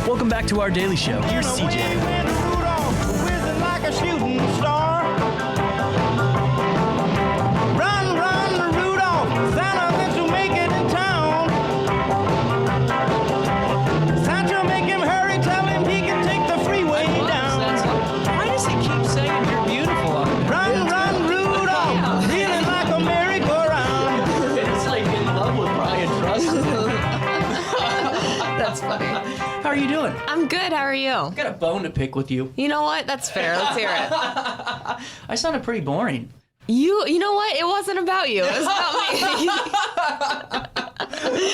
Welcome back to our daily show. Here's CJ. Like a shooting star. Run, Rudolph. Santa thinks you'll make it in town. Santa, make him hurry. Tell him he can take the freeway down. Why does he keep saying you're beautiful on there? Run, Rudolph. Feeling like a merry-go-round. It's like in love with Brian Trust. That's funny. How are you doing? I'm good. How are you? I got a bone to pick with you. You know what? That's fair. Let's hear it. I sounded pretty boring. You know what? It wasn't about you. It was about me.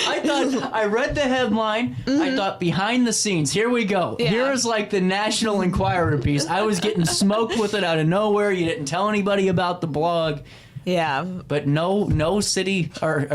I thought, I read the headline. I thought, behind the scenes, here we go. Yeah. Here's like the National Enquirer piece. I was getting smoked with it out of nowhere. You didn't tell anybody about the blog. Yeah. But no city, sorry,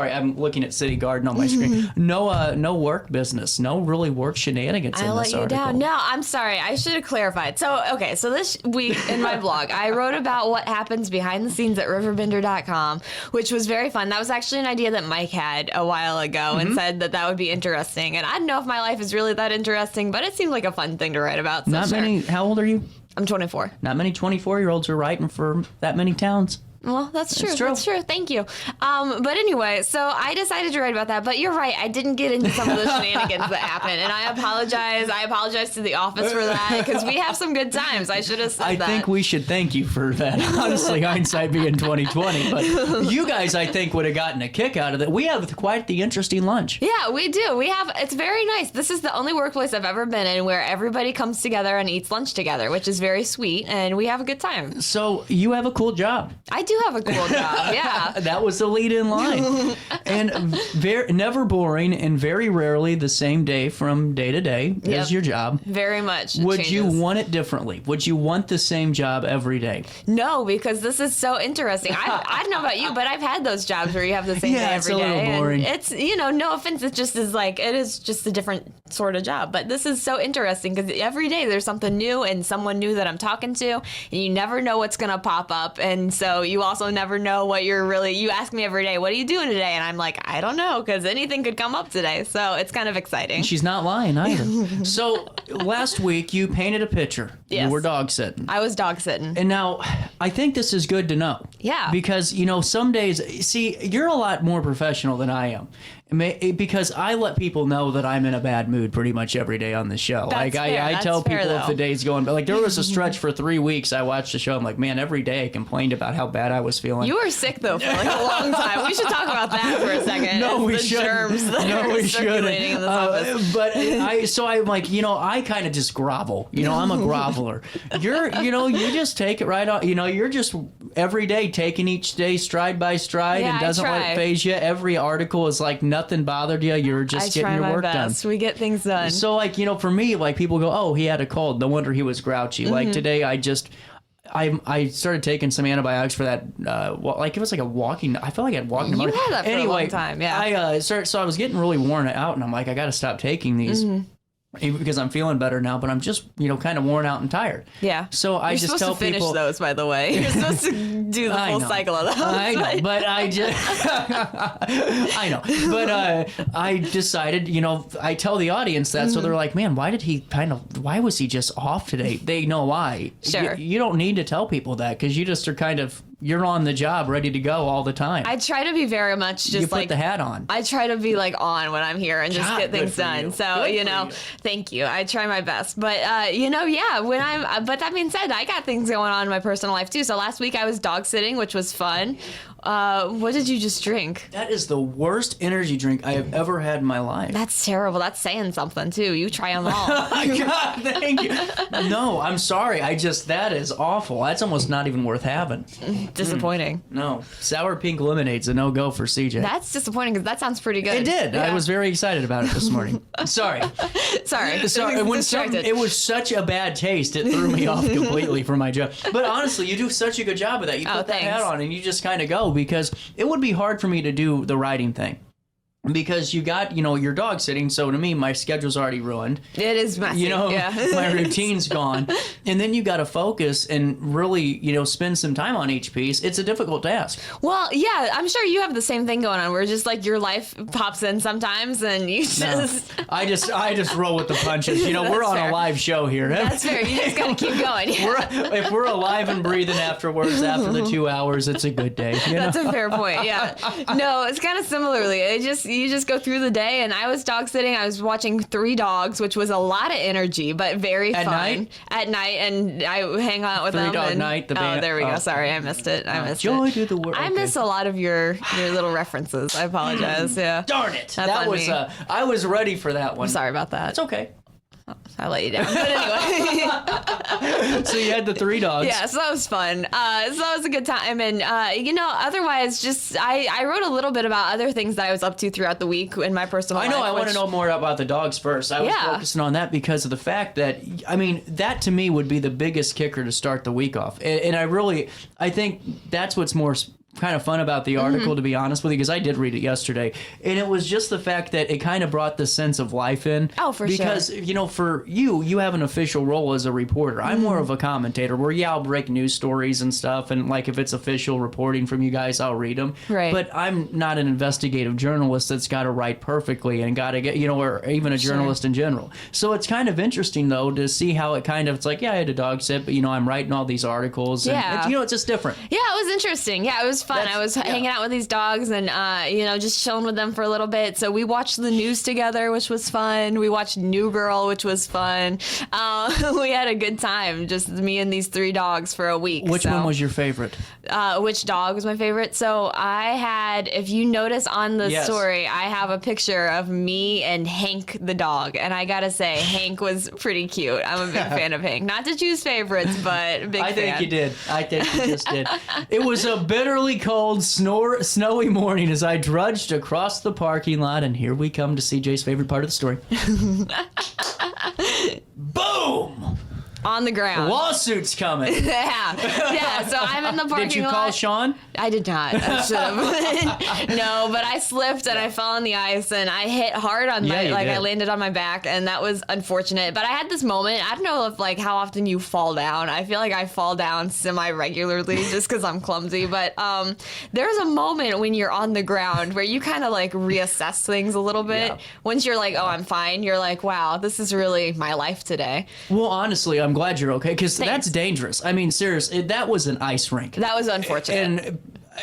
I'm looking at City Garden on my screen. No work business. No really work shenanigans in I this let you article. down. No, I'm sorry. I should have clarified. So this week in my blog, I wrote about what happens behind the scenes at RiverBender.com, which was very fun. That was actually an idea that Mike had a while ago and said that would be interesting. And I don't know if my life is really that interesting, but it seemed like a fun thing to write about. So Not sure. many, how old are you? I'm 24. Not many 24-year-olds are writing for that many towns. Well, that's true. It's true. That's true. Thank you. But anyway, so I decided to write about that. But you're right. I didn't get into some of the shenanigans that happened. And I apologize. I apologize to the office for that because we have some good times. I should have said that. I think we should thank you for that. Honestly, hindsight being 2020. But you guys, I think, would have gotten a kick out of it. We have quite the interesting lunch. Yeah, we do. It's very nice. This is the only workplace I've ever been in where everybody comes together and eats lunch together, which is very sweet. And we have a good time. So you have a cool job. I do have a cool job. Yeah. That was the lead in line. And never boring and very rarely the same day from day to day is your job. Very much. Would you want it differently? Would you want the same job every day? No, because this is so interesting. I don't know about you, but I've had those jobs where you have the same day every day. Yeah, it's a little boring. And it's, no offense, it is just a different sort of job. But this is so interesting because every day there's something new and someone new that I'm talking to, and you never know what's going to pop up. And so you also never know what you ask me every day, what are you doing today? And I'm like, I don't know, because anything could come up today. So it's kind of exciting. She's not lying either. So last week you painted a picture. Yes. You were dog sitting. I was dog sitting. And now I think this is good to know. Yeah. Because, some days, see, you're a lot more professional than I am. Because I let people know that I'm in a bad mood pretty much every day on the show. That's fair. I That's tell fair, people if though. the day's going, but there was a stretch for 3 weeks I watched the show. I'm like, man, every day I complained about how bad I was feeling. You were sick, though, for like a long time. We should talk about that for a second. No, we shouldn't. Germs that are circulating in this office. But I'm like, I kind of just grovel. I'm a groveler. You just take it right on. You're just every day taking each day stride by stride Yeah, and doesn't let it phase you. Every article is like nothing bothered you. You're just getting your work done. We get things done. So for me, people go, oh, he had a cold. No wonder he was grouchy. Like today, I started taking some antibiotics for that. It was like a walking. I felt like I had walking. You had that for a long time, yeah. So I was getting really worn out, and I'm like, I got to stop taking these. Because I'm feeling better now, but I'm just, kind of worn out and tired. Yeah. So I You're just supposed tell to finish people those, by the way. You're supposed to do the full cycle of those. I know, but I just, I know, but I decided, I tell the audience that, so they're like, man, why was he just off today? They know why. Sure. You don't need to tell people that because you just are you're on the job, ready to go all the time. I try to be very much just you put the hat on. I try to be on when I'm here and just get things done. You. So, thank you. I try my best. But, but that being said, I got things going on in my personal life too. So last week I was dog sitting, which was fun. What did you just drink? That is the worst energy drink I have ever had in my life. That's terrible. That's saying something too. You try them all. God, thank you. No, I'm sorry. That is awful. That's almost not even worth having. Disappointing. No. Sour pink lemonade's a no-go for CJ. That's disappointing because that sounds pretty good. It did. Yeah. I was very excited about it this morning. Sorry. Sorry. It was such a bad taste. It threw me off completely from my job. But honestly, you do such a good job of that. You put that hat on and you just kind of go because it would be hard for me to do the writing thing. because you got, your dog sitting. So to me, my schedule's already ruined. It is messy. My routine's gone. And then you got to focus and really, spend some time on each piece. It's a difficult task. Well, yeah, I'm sure you have the same thing going on where just like your life pops in sometimes and you just... No, I just roll with the punches. We're on fair. a live show here. That's fair. You just got to keep going. If we're alive and breathing afterwards, after the 2 hours, it's a good day. That's a fair point. Yeah. No, it's kind of similarly. You just go through the day, and I was dog sitting. I was watching 3 dogs, which was a lot of energy, but very fun. At night, and I hang out with them. 3 Dog and, Night. The band. Oh, there we go. Sorry, I missed it. Joy to the world. I miss a lot of your little references. I apologize. Yeah. Darn it. That's that on was me. I was ready for that one. I'm sorry about that. It's okay. I let you down. But anyway. So you had the 3 dogs. Yeah, so that was fun. So that was a good time. And, otherwise, just I wrote a little bit about other things that I was up to throughout the week in my personal life. I know. I want to know more about the dogs first. I was focusing on that because of the fact that, that to me would be the biggest kicker to start the week off. And I think that's what's more kind of fun about the article, to be honest with you, because I did read it yesterday, and it was just the fact that it kind of brought the sense of life in. Oh, for sure. Because for you have an official role as a reporter. I'm more of a commentator, where I'll break news stories and stuff, and like if it's official reporting from you guys, I'll read them. Right. But I'm not an investigative journalist that's got to write perfectly and got to get or even a journalist in general. So it's kind of interesting though to see how it kind of it's like I had a dog sit, but I'm writing all these articles. And it's just different. Yeah, it was interesting. Yeah, it was fun. I was hanging out with these dogs and, just chilling with them for a little bit. So we watched the news together, which was fun. We watched New Girl, which was fun. We had a good time, just me and these 3 dogs for a week. Which one was your favorite? Which dog was my favorite? So I had, if you notice on the story, I have a picture of me and Hank the dog. And I got to say, Hank was pretty cute. I'm a big fan of Hank. Not to choose favorites, but big fan. I think you did. I think you just did. It was a bitterly cold, snowy morning as I drudged across the parking lot, and here we come to CJ's favorite part of the story. Boom! On the ground. Lawsuit's coming. Yeah. So I'm in the parking lot. Did you call Sean? I did not. I should have. No, but I slipped and I fell on the ice and I hit hard on I landed on my back, and that was unfortunate. But I had this moment. I don't know if how often you fall down. I feel like I fall down semi-regularly just because I'm clumsy. But there's a moment when you're on the ground where you kind of reassess things a little bit. Yeah. Once you're like, oh, I'm fine. You're like, wow, this is really my life today. Well, honestly, I'm glad you're okay, because that's dangerous. I mean, seriously, that was an ice rink. That was unfortunate. And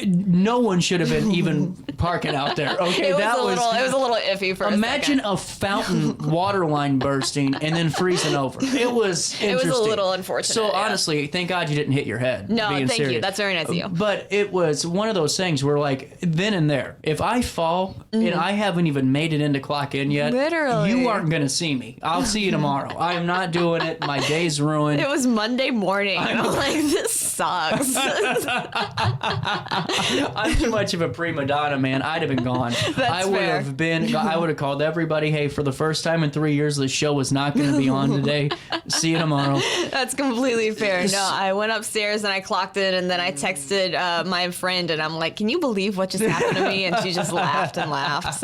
no one should have been even parking out there. Okay, it was a little iffy for imagine a fountain water line bursting and then freezing over. It was interesting. It was a little unfortunate. So honestly, thank God you didn't hit your head. No, thank you. That's very nice of you. But it was one of those things where then and there, if I fall and I haven't even made it into clock in yet, literally, you aren't going to see me. I'll see you tomorrow. I am not doing it. My day's ruined. It was Monday morning. I'm like, this sucks. I'm too much of a prima donna, man. I'd have been gone. I would have called everybody, hey, for the first time in 3 years, the show was not going to be on today. See you tomorrow. That's completely fair. No, I went upstairs and I clocked in, and then I texted my friend, and I'm like, can you believe what just happened to me? And she just laughed and laughed.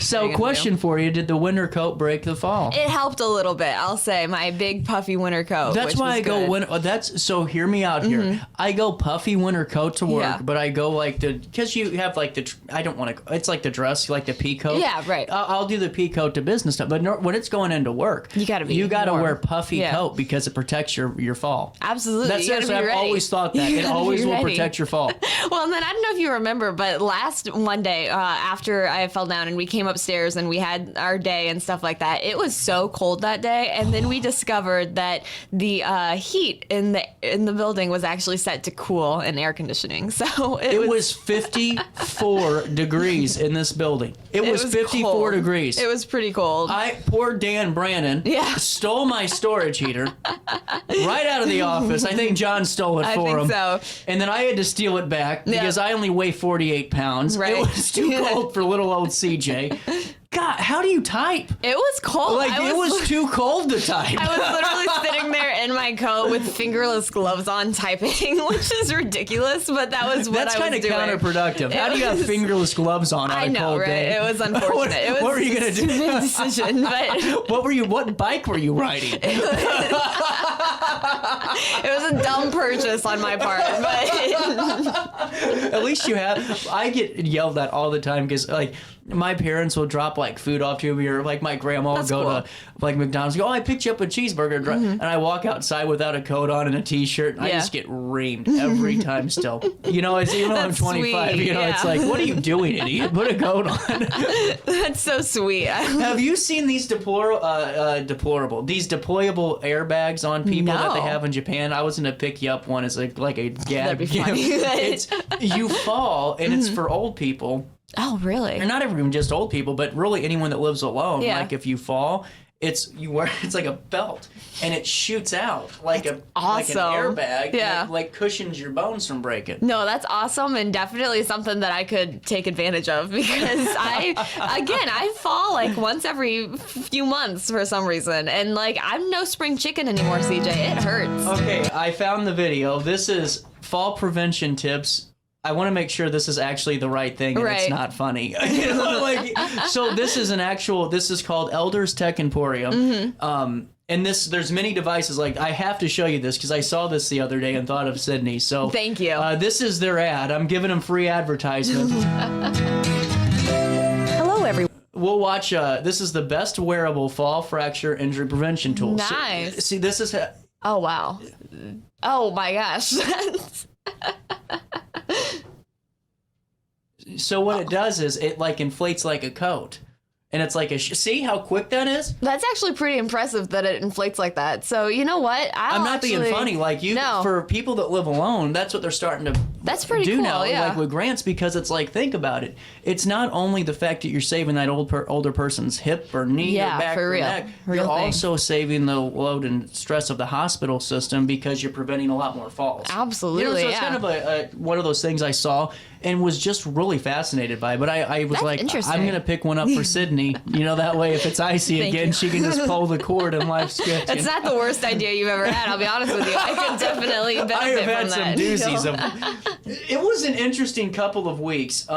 So question for you, did the winter coat break the fall? It helped a little bit, I'll say. My big puffy winter coat. That's why I go winter. So hear me out here. I go puffy winter coat to work, but I go because you have I don't want to, it's like the dress, like the pea coat. Yeah, right. I'll do the pea coat to business stuff, but when it's going into work, you got to wear puffy coat because it protects your fall. Absolutely. That's seriously, I've always thought that. It always will protect your fall. Well, and then I don't know if you remember, but last Monday, after I fell down and we came upstairs and we had our day and stuff like that, it was so cold that day, and then we discovered that the heat in the building was actually set to cool and air conditioning. So it was 54 degrees in this building. It was 54 cold. degrees. It was pretty cold. Poor Dan Brannon stole my storage heater right out of the office. I think John stole it for him. So. And then I had to steal it back because I only weigh 48 pounds. Right. It was too cold for little old CJ. God, how do you type? It was cold. Like, it was too cold to type. I was literally sitting there in my coat with fingerless gloves on typing, which is ridiculous, but that was what That's I was kind doing. of counterproductive. How do you have fingerless gloves on I a know, cold right? day? It was unfortunate. What were you going to do? Stupid decision, but What bike were you riding? it was a dumb purchase on my part, but At least you have. I get yelled at all the time because, like, my parents will drop like food off to me, or like my grandma will go to like McDonald's and go, oh, I picked you up a cheeseburger, and I walk outside without a coat on and a t-shirt, and I just get reamed every time still. You know, it's even though I'm 25, sweet, you know, it's like, what are you doing, idiot? Put a coat on. that's so sweet. Have you seen these deployable airbags on people that they No. have in Japan? I was gonna pick you up one as like a gag That'd be gift. funny. It's you fall, and it's for old people. Oh, really? And not even just old people, but really anyone that lives alone. Yeah. Like if you fall, it's like a belt, and it shoots out like awesome. an airbag. Yeah. And it, like, cushions your bones from breaking. No, that's awesome, and definitely something that I could take advantage of, because I fall like once every few months for some reason, and like I'm no spring chicken anymore, CJ. It hurts. Okay, I found the video. This is fall prevention tips. I want to make sure this is actually the right thing and it's not funny. You know, like, so this is called Elders Tech Emporium. And there's many devices. Like, I have to show you this because I saw this the other day and thought of Sydney. So Thank you. This is their ad. I'm giving them free advertisement. Hello, everyone. We'll watch. This is the best wearable fall fracture injury prevention tool. Nice. See, this is. Oh, wow. Oh, my gosh. So what it does is it like inflates like a coat, and it's like see how quick that is. That's actually pretty impressive that it inflates like that. So you know what? I'm not being funny. Like for people that live alone, that's what they're starting to. That's pretty do cool, now, yeah. like with grants, because it's like, think about it. It's not only the fact that you're saving that older person's hip or knee or back for or real. neck. Real You're thing. also saving the load and stress of the hospital system because you're preventing a lot more falls. Absolutely, You know, so it's yeah. kind of a one of those things I saw and was just really fascinated by. But I was That's like, interesting. I'm gonna pick one up for Sydney. You know, that way if it's icy Thank again, you. she can just pull the cord and life's good. It's not the worst idea you've ever had. I'll be honest with you. I could definitely benefit I have from had some that. doozies of. It was an interesting couple of weeks.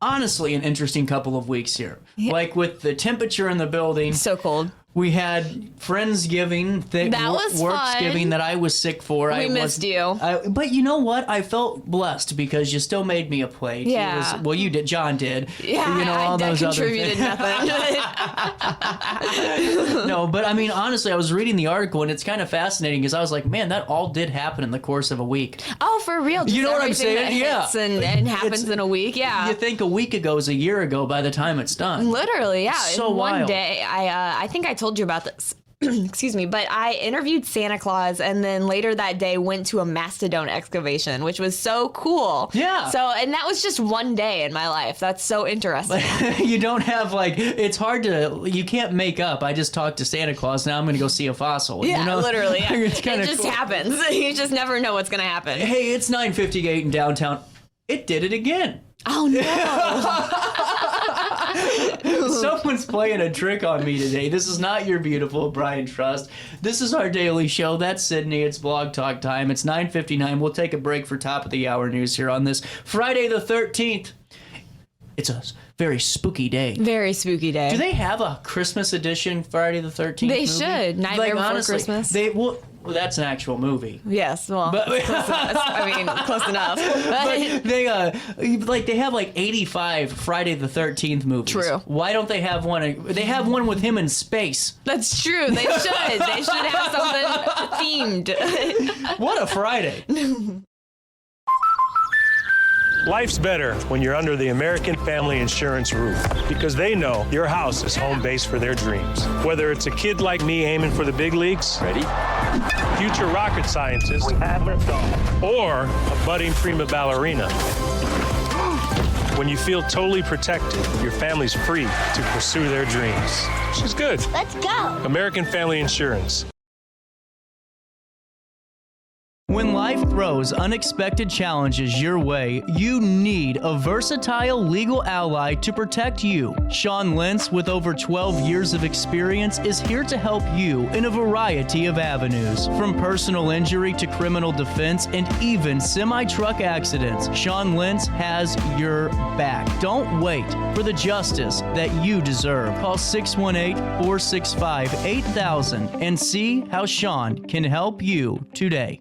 Honestly, an interesting couple of weeks here. Like with the temperature in the building. So cold. We had Friendsgiving, That was Worksgiving fun. that I was sick for. We missed you. But you know what? I felt blessed because you still made me a plate. Yeah. Well, you did. John did. Yeah, You know, all I those other contributed things. nothing. No, but I mean, honestly, I was reading the article and it's kind of fascinating because I was like, man, that all did happen in the course of a week. Oh, for real? Just You know what I'm everything saying? that hits and happens in a week. Yeah. You think a week ago is a year ago by the time it's done. Literally, yeah. So In one wild. day, I think I told you about this. Excuse me, but I interviewed Santa Claus, and then later that day went to a mastodon excavation, which was so cool. Yeah. So, and that was just one day in my life. That's so interesting. You don't have it's hard to, you can't make up. I just talked to Santa Claus. Now I'm going to go see a fossil. Yeah, you know? literally. Yeah. It's It kinda just cool. happens. You just never know what's gonna happen. Hey, it's 9:58 in downtown. It did it again. Oh no! Someone's playing a trick on me today. This is not your beautiful Brian Trust. This is our daily show. That's Sydney. It's Blog Talk time. It's 9:59. We'll take a break for top of the hour news here on this Friday the 13th. It's a very spooky day. Very spooky day. Do they have a Christmas edition Friday the 13th? They movie? should. Nightmare Before honestly, Christmas. Well, that's an actual movie. Yes. Well, But I mean, close enough. But they have 85 Friday the 13th movies. True. Why don't they have one? They have one with him in space. That's true. They should. They should have something themed. What a Friday. Life's better when you're under the American Family Insurance roof because they know your house is home base for their dreams. Whether it's a kid like me aiming for the big leagues, ready? Future rocket scientist, or a budding prima ballerina. When you feel totally protected, your family's free to pursue their dreams. She's good. Let's go. American Family Insurance. When life throws unexpected challenges your way, you need a versatile legal ally to protect you. Sean Lentz, with over 12 years of experience, is here to help you in a variety of avenues. From personal injury to criminal defense and even semi-truck accidents, Sean Lentz has your back. Don't wait for the justice that you deserve. Call 618-465-8000 and see how Sean can help you today.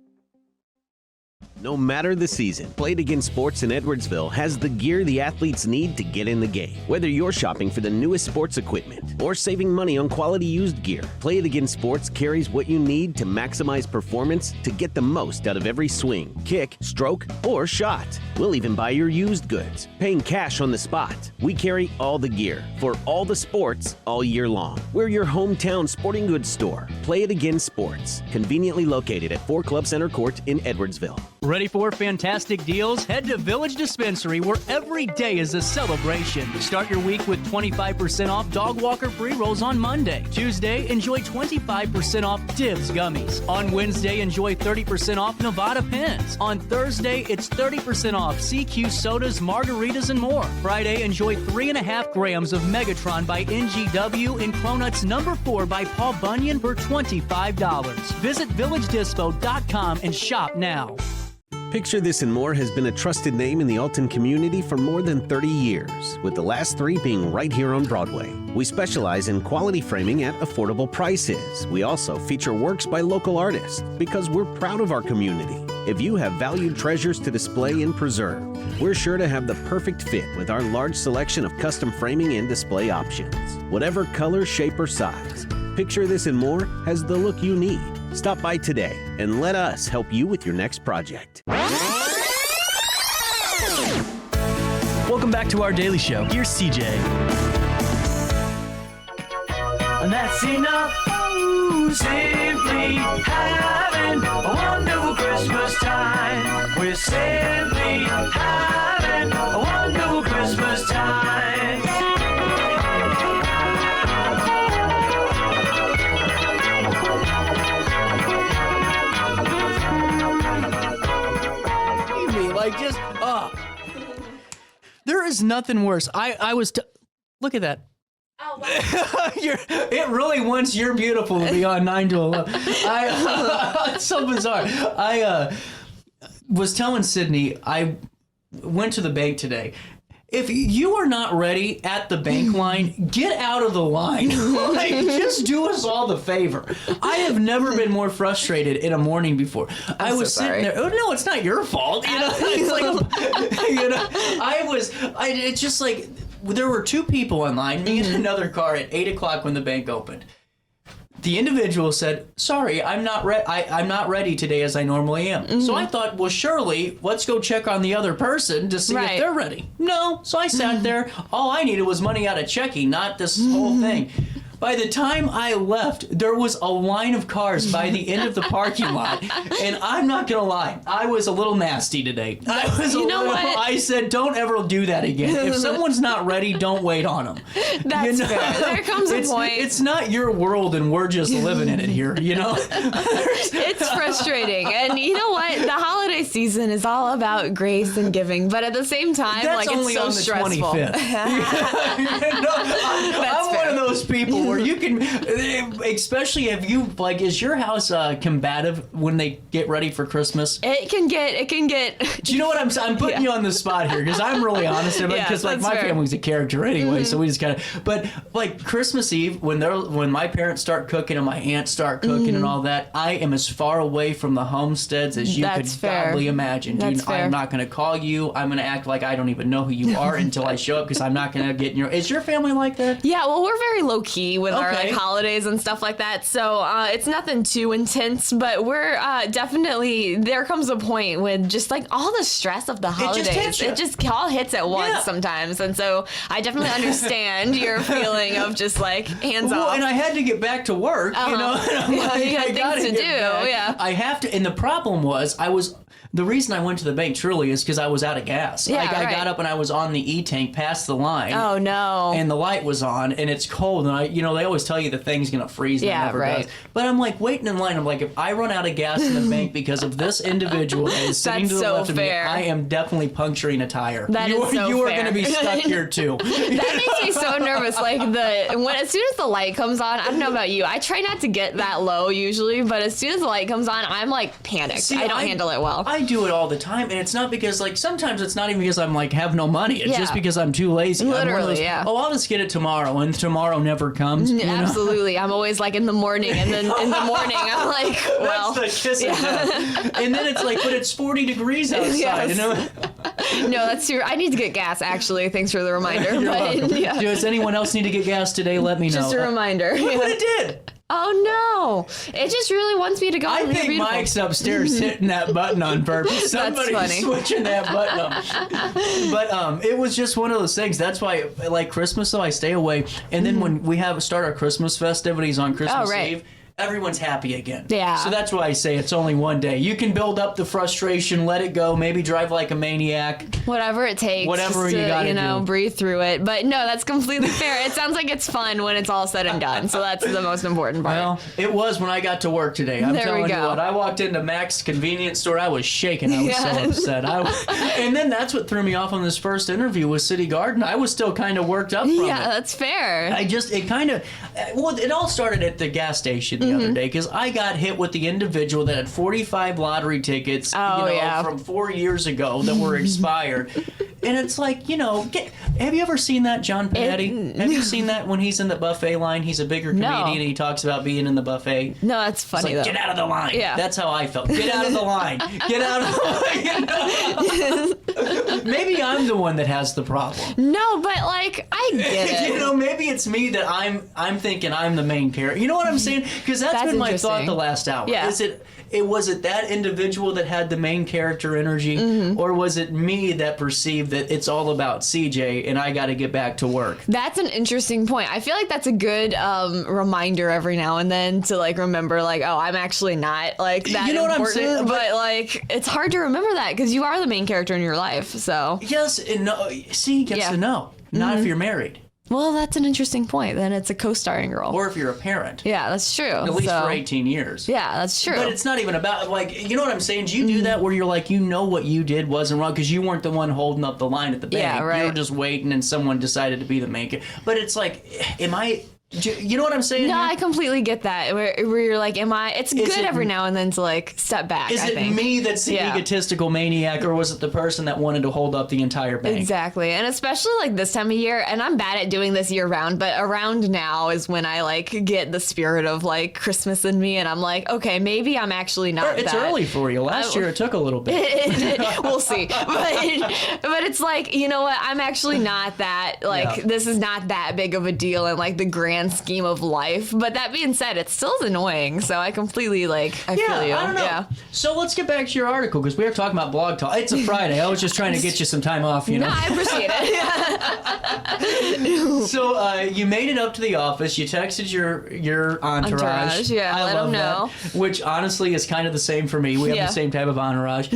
No matter the season, Play It Again Sports in Edwardsville has the gear the athletes need to get in the game. Whether you're shopping for the newest sports equipment or saving money on quality used gear, Play It Again Sports carries what you need to maximize performance to get the most out of every swing, kick, stroke, or shot. We'll even buy your used goods, paying cash on the spot. We carry all the gear for all the sports all year long. We're your hometown sporting goods store. Play It Again Sports, conveniently located at 4 Club Center Court in Edwardsville. Ready for fantastic deals? Head to Village Dispensary, where every day is a celebration. Start your week with 25% off Dog Walker pre-rolls on Monday. Tuesday, enjoy 25% off Divs gummies. On Wednesday, enjoy 30% off Nevada pens. On Thursday, it's 30% off CQ sodas, margaritas, and more. Friday, enjoy 3.5 grams of Megatron by NGW and Cronuts number 4 by Paul Bunyan for $25. Visit VillageDispo.com and shop now. Picture This and More has been a trusted name in the Alton community for more than 30 years, with the last 3 being right here on Broadway. We specialize in quality framing at affordable prices. We also feature works by local artists because we're proud of our community. If you have valued treasures to display and preserve, we're sure to have the perfect fit with our large selection of custom framing and display options. Whatever color, shape, or size, Picture This and More has the look you need. Stop by today and let us help you with your next project. Welcome back to our daily show. Here's CJ. And that's enough. Simply having a wonderful Christmas time. We're simply having a wonderful Christmas time. Like, just, there is nothing worse. I was, look at that. Oh, wow. It really wants You're Beautiful to be on 9 to 11. It's so bizarre. I was telling Sydney, I went to the bank today. If you are not ready at the bank line, get out of the line. Like, just do us all the favor. I have never been more frustrated in a morning before. I was sitting there. Oh no, it's not your fault. You know, it's like, it's just like there were 2 people in line, me and another car at 8 o'clock when the bank opened. The individual said, "Sorry, I'm not ready today as I normally am." So I thought, well, surely let's go check on the other person to see if they're ready. No, so I sat there. All I needed was money out of checking, not this whole thing. By the time I left, there was a line of cars by the end of the parking lot, and I'm not gonna lie, I was a little nasty today. I said, don't ever do that again. If someone's not ready, don't wait on them. That's fair. There comes a point. It's not your world, and we're just living in it here, you know? It's frustrating. And you know what? The holiday season is all about grace and giving, but at the same time, that's like, only it's so on the stressful. 25th. I'm one of those people where you can, especially if you, like, is your house combative when they get ready for Christmas? It can get. Do you know what I'm putting you on the spot here, because I'm really honest about it, because like my family's a character anyway, so we just kind of. But like Christmas Eve, when my parents start cooking and my aunts start cooking and all that, I am as far away from the homesteads as you could probably imagine. I'm not going to call you. I'm going to act like I don't even know who you are until I show up, because I'm not going to get in your. Is your family like that? Yeah, well, we're very low key with our like holidays and stuff like that, so it's nothing too intense. But we're definitely, there comes a point when just like all the stress of the holidays, it just all hits at once sometimes, and so I definitely understand your feeling of just like hands off. And I had to get back to work, you know. You had things to do. Yeah, I have to. And the problem was, The reason I went to the bank truly is because I was out of gas. Yeah, I right. got up and I was on the E-tank past the line. Oh, no. And the light was on, and it's cold, and they always tell you the thing's gonna freeze, and it never does. But I'm like waiting in line. I'm like, if I run out of gas in the bank because of this individual that is sitting That's to the so left of me, fair. I am definitely puncturing a tire. That is so you are fair. gonna be stuck here too. That makes me so nervous. Like as soon as the light comes on, I don't know about you. I try not to get that low usually, but as soon as the light comes on, I'm like panicked. See, I don't handle it well. I do it all the time, and it's not because sometimes it's not even because I'm have no money. It's Yeah. just because I'm too lazy. I'm one of Literally, those, yeah. Oh, I'll just get it tomorrow, and tomorrow never comes. You know? Absolutely. I'm always like in the morning, and then in the morning I'm like, well, That's the kiss of death. And then it's like, but it's 40 degrees outside. Yes. No, that's true. I need to get gas, actually. Thanks for the reminder. You're But, welcome. yeah. Does anyone else need to get gas today? Let me know. Just a reminder. Look what it did. Oh, no. It just really wants me to go. I and be think beautiful. Mike's upstairs hitting that button on purpose. Somebody's funny. switching that button up. But it was just one of those things. That's why, like Christmas, though, I stay away. And then when we start our Christmas festivities on Christmas Eve, everyone's happy again. Yeah. So that's why I say it's only one day. You can build up the frustration, let it go, maybe drive like a maniac. Whatever it takes. Whatever just you to, gotta do. breathe through it. But no, that's completely fair. It sounds like it's fun when it's all said and done. So that's the most important part. Well, it was when I got to work today. I'm There we telling you go. what, I walked into Mac's convenience store, I was shaking. I was so Yes. upset. And then that's what threw me off on this first interview with City Garden. I was still kind of worked up from Yeah, it. that's fair. It all started at the gas station the other day because I got hit with the individual that had 45 lottery tickets from 4 years ago that were expired. And it's like, have you ever seen that, John Panetti? Have you seen that when he's in the buffet line? He's a bigger comedian and he talks about being in the buffet. No, that's funny, It's like, though. get out of the line. Yeah. That's how I felt. Get out of the line. Get out of the line. Maybe I'm the one that has the problem. No, but I get it. Maybe it's me that I'm thinking I'm the main character. You know what I'm saying? Because that's been my thought interesting. the last hour. Yeah. Was it that individual that had the main character energy, or was it me that perceived that it's all about CJ and I got to get back to work? That's an interesting point. I feel like that's a good reminder every now and then to remember oh, I'm actually not that You know what I'm important. saying? But it's hard to remember that because you are the main character in your life. So Yes and no. See, yes and no. Not if you're married. well, that's an interesting point. Then it's a co-starring role. Or if you're a parent. Yeah, that's true. At least for 18 years. Yeah, that's true. But it's not even about, you know what I'm saying? Do you do that where you're what you did wasn't wrong because you weren't the one holding up the line at the bank. Yeah, right. You were just waiting and someone decided to be the main character. But it's you know what I'm saying? No, here? I completely get that. Where you're am I? It's good it- every now and then to step back. Is I it think. me that's the egotistical maniac, or was it the person that wanted to hold up the entire bank? Exactly. And especially this time of year, and I'm bad at doing this year round, but around now is when I get the spirit of Christmas in me, and I'm okay, maybe I'm actually not It's that. early for you. Last year it took a little bit. We'll see. But it's you know what? I'm actually not that, this is not that big of a deal in the grand scheme of life. But that being said, it still is annoying. So I completely I feel you. I don't know. Yeah. So let's get back to your article because we were talking about Blog Talk. It's a Friday. I was just trying to get you some time off, No, I appreciate it. So you made it up to the office. You texted your entourage. Yeah, I let love them know. that, which honestly is kind of the same for me. We have Yeah. the same type of entourage.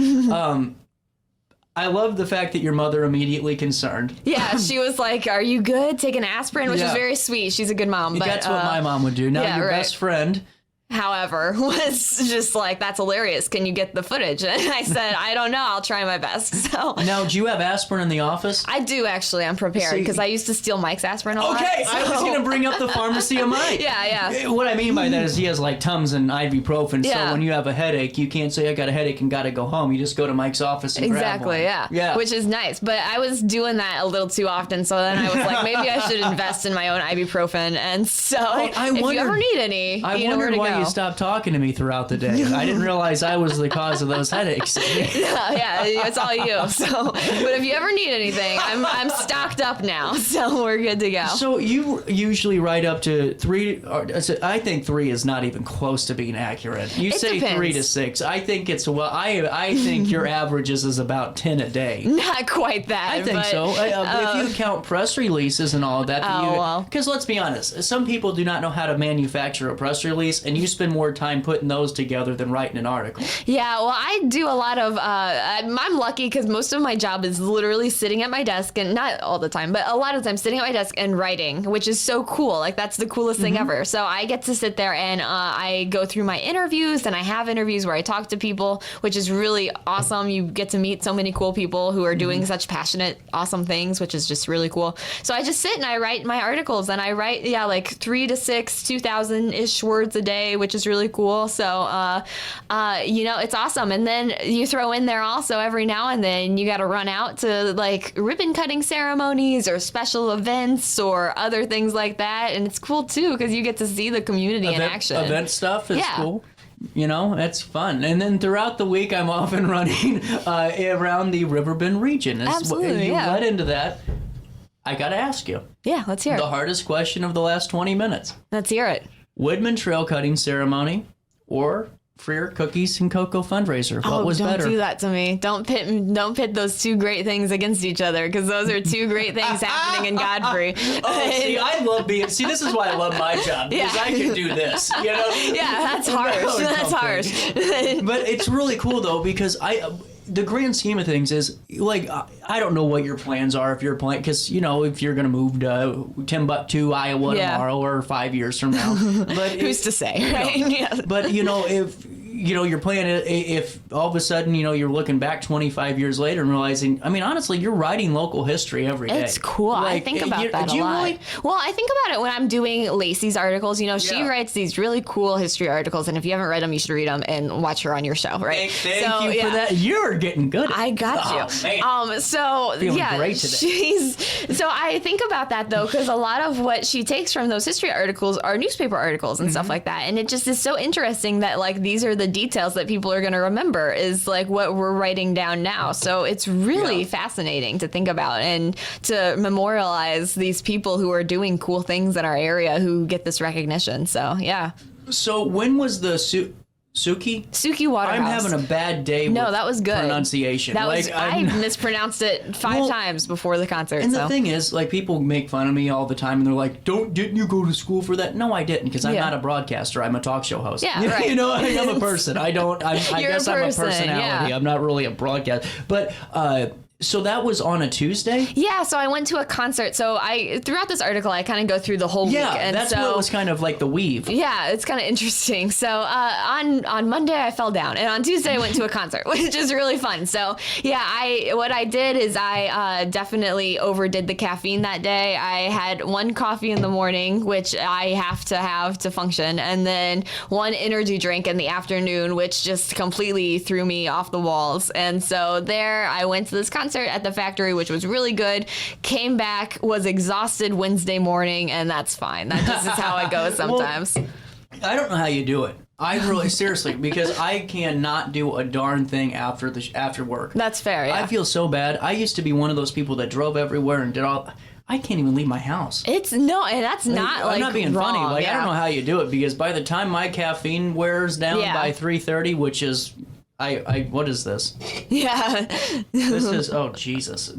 I love the fact that your mother immediately concerned. Yeah, she was are you good? Take an aspirin, which is Yeah. very sweet. She's a good mom. But That's what my mom would do. Now yeah, your right. best friend. however, was just that's hilarious. Can you get the footage? And I said, I don't know. I'll try my best. So Now, do you have aspirin in the office? I do actually. I'm prepared See- because I used to steal Mike's aspirin a lot. Okay, so- I was going to bring up the pharmacy of Mike. Yeah. What I mean by that is he has Tums and ibuprofen. Yeah. So when you have a headache, you can't say I got a headache and got to go home. You just go to Mike's office and grab one. Exactly, yeah. Which is nice. But I was doing that a little too often. So then I was maybe I should invest in my own ibuprofen. And so I if you wondered- ever need any, I you know where wondered to why go. you stopped talking to me throughout the day. I didn't realize I was the cause of those headaches. Yeah, it's all you. So, but if you ever need anything, I'm stocked up now, so we're good to go. So you usually write up to 3. I think 3 is not even close to being accurate. You It say depends. 3 to 6. I think it's I think your averages is about 10 a day. Not quite that. I think but, so. If you count press releases and all of that, well. because let's be honest, some people do not know how to manufacture a press release, and you spend more time putting those together than writing an article. Yeah, well, I do a lot of, I'm lucky because most of my job is literally sitting at my desk, and not all the time, but a lot of times sitting at my desk and writing, which is so cool. Like, that's the coolest thing ever. So I get to sit there and I go through my interviews, and I have interviews where I talk to people, which is really awesome. You get to meet so many cool people who are doing such passionate, awesome things, which is just really cool. So I just sit and I write my articles, and I write, like 3 to 6, 2,000-ish words a day, which is really cool. So, it's awesome. And then you throw in there also every now and then you got to run out to like ribbon cutting ceremonies or special events or other things like that. And it's cool too, because you get to see the community in action. Event stuff is cool. That's fun. And then throughout the week, I'm often running around the Riverbend region. Absolutely, you led into that. I got to ask you. Yeah, let's hear it. The hardest question of the last 20 minutes. Let's hear it. Woodman Trail Cutting Ceremony or Freer Cookies and Cocoa Fundraiser? What was better? Don't do that to me. Don't pit those two great things against each other, because those are two great things happening in Godfrey. See, I love this is why I love my job, because I can do this, Yeah, that's harsh. That's harsh. But it's really cool, though, because the grand scheme of things is, like, I don't know what your plans are if you're planning, because, if you're going to move to Timbuktu, Iowa tomorrow or 5 years from now. But who's to say, right? Yeah. But, if you're planning, if all of a sudden, you're looking back 25 years later and realizing, I mean, honestly, you're writing local history every day. It's cool. I think about that a lot. Really? Well, I think about it when I'm doing Lacey's articles. She writes these really cool history articles, and if you haven't read them, you should read them and watch her on your show, right? Thank you for that. You're getting good. I got you. Man. Feeling great today. So I think about that, though, because a lot of what she takes from those history articles are newspaper articles and stuff like that, and it just is so interesting that, like, these are the details that people are going to remember, is like what we're writing down now. So it's really fascinating to think about and to memorialize these people who are doing cool things in our area who get this recognition. So, yeah. So when was the Suki Waterhouse? I'm having a bad day with that was good. Pronunciation. I mispronounced it 5 times before the concert. And the thing is, like, people make fun of me all the time, and they're like, didn't you go to school for that? No, I didn't, because I'm not a broadcaster. I'm a talk show host. Yeah, right. I'm a person. I guess I'm a personality. Yeah. I'm not really a broadcaster. But, so that was on a Tuesday? Yeah, so I went to a concert. So throughout this article, I kind of go through the whole week. Yeah, that's what was kind of like the weave. Yeah, it's kind of interesting. So on Monday, I fell down. And on Tuesday, I went to a concert, which is really fun. So, yeah, what I did is I definitely overdid the caffeine that day. I had 1 coffee in the morning, which I have to function, and then 1 energy drink in the afternoon, which just completely threw me off the walls. And so there, I went to this concert at the factory, which was really good. Came back, was exhausted Wednesday morning, and that's fine. That just is how it goes sometimes. Well, I don't know how you do it. I really, seriously, because I cannot do a darn thing after work. That's fair, yeah. I feel so bad. I used to be one of those people that drove everywhere and did all... I can't even leave my house. And that's not I'm not being wrong, funny. I don't know how you do it, because by the time my caffeine wears down by 3:30, which is... what is this? Yeah. This is, oh, Jesus.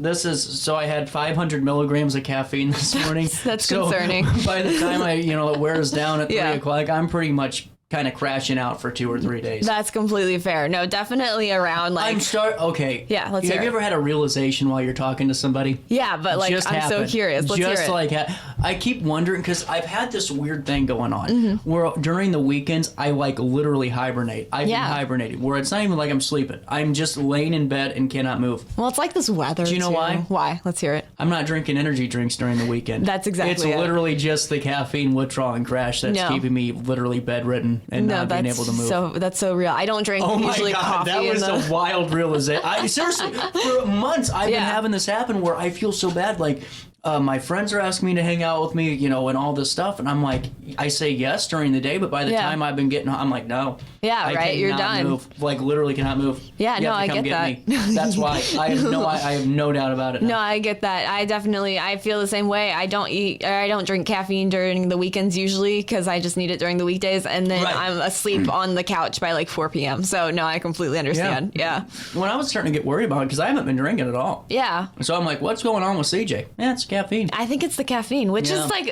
So I had 500 milligrams of caffeine this morning. That's concerning. By the time it wears down at 3 o'clock, I'm pretty much kind of crashing out for 2 or 3 days. That's completely fair. No, definitely around okay. Yeah, let's hear it. Have you ever had a realization while you're talking to somebody? Yeah, but I'm so curious. Let's hear it. I keep wondering, because I've had this weird thing going on where during the weekends I literally hibernate. I've been hibernating, where it's not even like I'm sleeping. I'm just laying in bed and cannot move. Well, it's like this weather. Do you know why? Why? Let's hear it. I'm not drinking energy drinks during the weekend. That's exactly it. It's literally just the caffeine withdrawal and crash that's keeping me literally bedridden and not being able to move. So that's so real. I don't drink usually coffee. That was a wild realization. Seriously, for months I've been having this happen where I feel so bad. Like, my friends are asking me to hang out with me, and all this stuff, and I'm like, I say yes during the day, but by the time I've been getting home, I'm like, no. Yeah, right. You're done. Move. Literally cannot move. Yeah, no, I get that. That's why I have no doubt about it. No, I get that. I feel the same way. I don't drink caffeine during the weekends usually, because I just need it during the weekdays, and then I'm asleep on the couch by 4 p.m. So no, I completely understand. Yeah. When I was starting to get worried about it, because I haven't been drinking at all. Yeah. So I'm like, what's going on with CJ? Yeah, it's caffeine. I think it's the caffeine, which Yeah. is like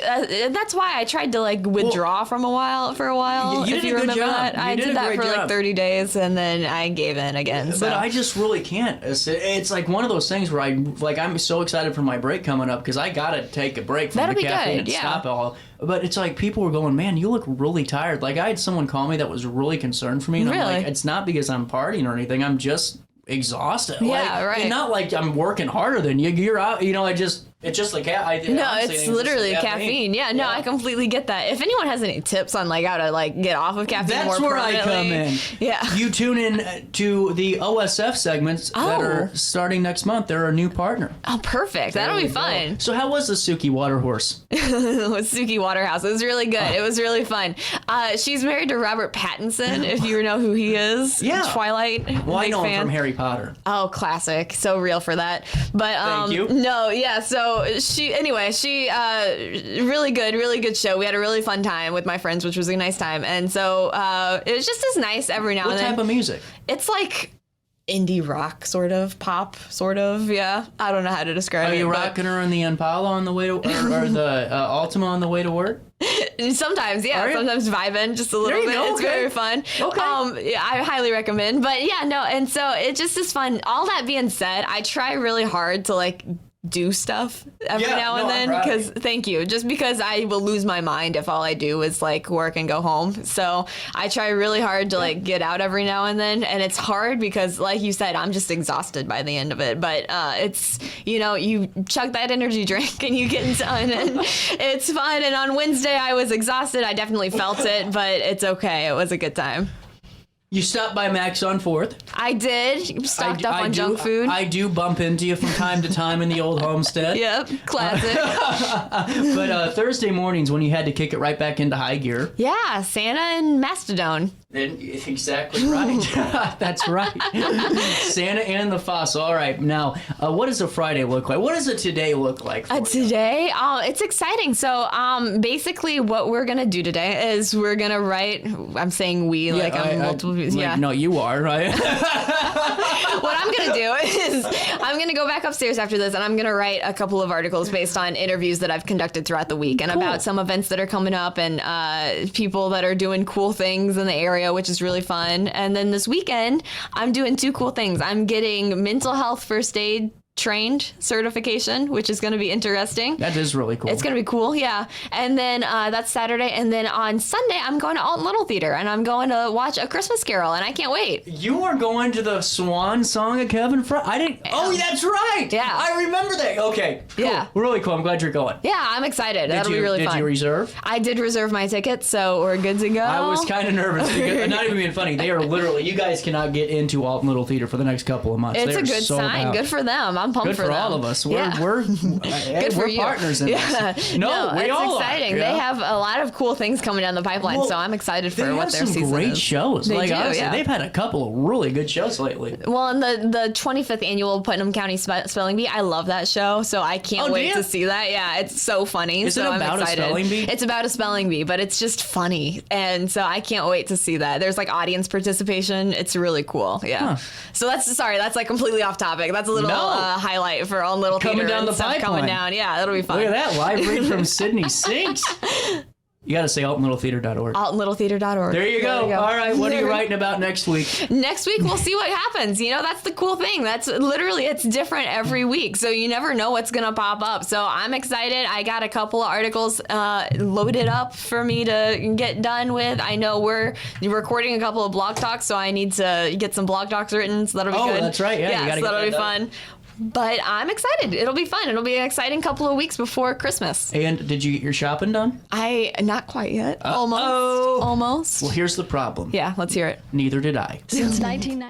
that's why I tried to like withdraw for a while. You if did you a good remember job. that, You I did did a that great for job. like 30 days, and then I gave in again. So. But I just really can't. It's like one of those things where I'm so excited for my break coming up because I gotta take a break from That'll the be caffeine good, and yeah. stop it all. But it's like people were going, man, you look really tired. Like I had someone call me that was really concerned for me, and I'm Really? like, it's not because I'm partying or anything. I'm just exhausted. Yeah, like, right. And not like I'm working harder than you. You're out. It's just like No, it's literally caffeine. Yeah, no, I completely get that. If anyone has any tips on like how to like get off of caffeine That's more where I permanently, come in. Yeah. You tune in to the OSF segments that are starting next month. They're a new partner. Oh, perfect. That'll There be we go. fun. So how was the Suki Waterhorse? With Suki Waterhouse. It was really good. It was really fun. She's married to Robert Pattinson, if you know who he is. Yeah. Twilight. Well, I big know him fan. from Harry Potter. Oh, classic. So real for that. But Thank you. No, yeah. So she really good show. We had a really fun time with my friends, which was a nice time. And so it was just as nice every now What and then. type of music? It's like indie rock, sort of pop, sort of. Yeah, I don't know how to describe Are it. you but rocking her in the Impala on the way to, or the Altima on the way to work? Sometimes, yeah. Are you? Sometimes vibing just a little There you bit. go, It's okay. very fun. Okay. Yeah, I highly recommend. But yeah, no. And so it just is fun. All that being said, I try really hard to like do stuff every Yeah, now and no, I'm then proud of because you. thank you, just because I will lose my mind if all I do is like work and go home. So I try really hard to like get out every now and then, and it's hard because like you said, I'm just exhausted by the end of it. But it's, you chug that energy drink and you get done, and it's fun. And on Wednesday I was exhausted. I definitely felt it, but it's okay. It was a good time. You stopped by Max on 4th. I did. Stocked up on junk food. I do bump into you from time to time in the old homestead. Yep, classic. But Thursday mornings when you had to kick it right back into high gear. Yeah, Santa and Mastodon. Exactly right. That's right. Santa and the fossil. All right. Now, what does a Friday look like? What does a today look like for you? Today, it's exciting. So basically what we're going to do today is we're going to write, I'm saying we, like I'm multiple people. Yeah. No, you are, right? What I'm going to do is I'm going to go back upstairs after this, and I'm going to write a couple of articles based on interviews that I've conducted throughout the week and about some events that are coming up and people that are doing cool things in the area, which is really fun. And then this weekend, I'm doing two cool things. I'm getting mental health first aid trained certification, which is going to be interesting. That is really cool. It's going to be cool, yeah. And then that's Saturday. And then on Sunday, I'm going to Alton Little Theater, and I'm going to watch A Christmas Carol, and I can't wait. You are going to the Swan Song of Kevin Fry. I didn't. Oh, that's right. Yeah. I remember that. Okay. Cool. Yeah. Really cool. I'm glad you're going. Yeah, I'm excited. That'll be really did fun. you reserve? I did reserve my ticket, so we're good to go. I was kind of nervous because, not even being funny, they are literally, you guys cannot get into Alton Little Theater for the next couple of months. It's They a are good sold sign. out. Good for them. I'm pumped Good for for them. all of us. Yeah. We're Good for we're you. partners in Yeah. this. No, we it's all exciting. are. They yeah. have a lot of cool things coming down the pipeline, Well, so I'm excited They for what have their some season great is. shows. They Like do, honestly, yeah. they've had a couple of really good shows lately. Well, and the 25th annual Putnam County Spelling Bee, I love that show, so I can't wait to see that. Yeah, it's so funny. Is so it I'm about a excited. spelling bee? It's about a spelling bee, but it's just funny, and so I can't wait to see that. There's like audience participation. It's really cool. Yeah. Huh. So that's like completely off topic. That's a little highlight for Alton Little Coming Theater down and the stuff pipeline. coming down. Yeah, that'll be fun. Look at that live read from Sydney Sinks. You got to say altonlittletheater.org. AltonLittleTheater.org. There you go. All right, what are you writing about next week? Next week, we'll see what happens. That's the cool thing. That's literally, it's different every week. So you never know what's going to pop up. So I'm excited. I got a couple of articles loaded up for me to get done with. I know we're recording a couple of blog talks, so I need to get some blog talks written. So that'll be good. Oh, that's right. Yeah, you gotta so get that'll be that done. fun. But I'm excited. It'll be fun. It'll be an exciting couple of weeks before Christmas. And did you get your shopping done? Not quite yet. Almost. Well, here's the problem. Yeah, let's hear it. Neither did I. Since 1990.